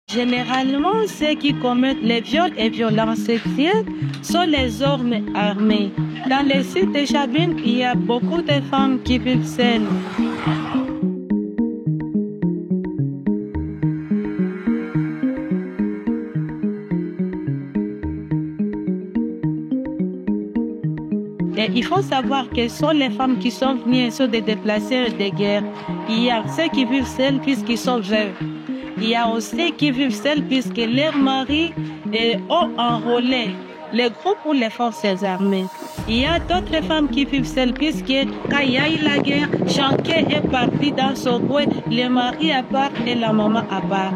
Généralement, ceux qui commettent les viols et violences sexuelles sont les hommes armés. Dans les sites de Chabine, il y a beaucoup de femmes qui vivent seules. Et il faut savoir que ce sont les femmes qui sont venues sur des déplacés de guerre. Il y a ceux qui vivent seuls puisqu'ils sont veuves. Il y a aussi qui vivent seuls puisque leurs maris ont enrôlé les groupes pour les forces armées. Il y a d'autres femmes qui vivent seules puisque quand il y a eu la guerre, chacun est parti dans son coin, le mari à part et la maman à part.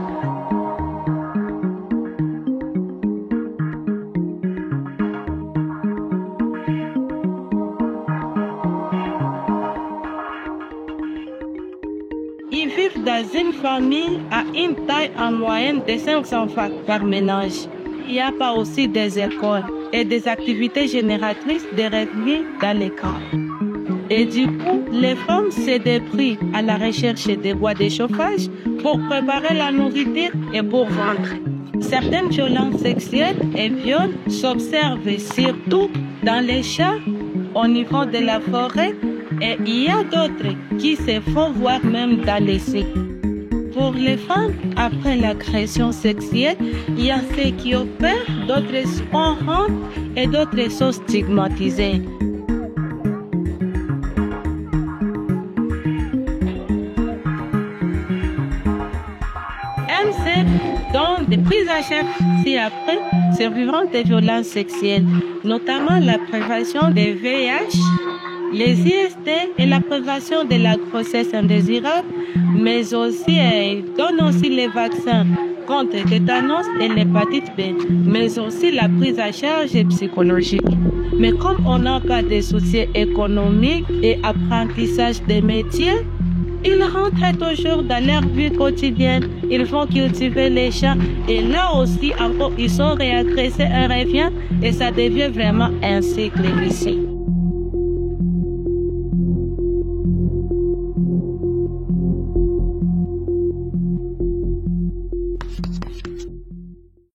Ils vivent dans une famille à une taille en moyenne de 5 enfants par ménage. Il n'y a pas aussi des écoles et des activités génératrices de revenus dans les camps. Et du coup, les femmes se débrouillent à la recherche des bois de chauffage pour préparer la nourriture et pour vendre. Certaines violences sexuelles et viols s'observent surtout dans les champs, au niveau de la forêt, et il y a d'autres qui se font voir même dans les sites. Pour les femmes, après l'agression sexuelle, il y a ceux qui opèrent, d'autres sont honte et d'autres sont stigmatisés. MC donne des prises en charge ci-après survivants des violences sexuelles, notamment la prévention des VIH, les IST et la prévention de la grossesse indésirable, mais aussi donne aussi les vaccins contre le tétanos et l'hépatite B, mais aussi la prise en charge psychologique. Mais comme on n'a pas de soucis économiques et apprentissage des métiers, ils rentrent toujours dans leur vie quotidienne, ils vont cultiver les champs et là aussi encore ils sont réagressés, un revient et ça devient vraiment un cycle ici.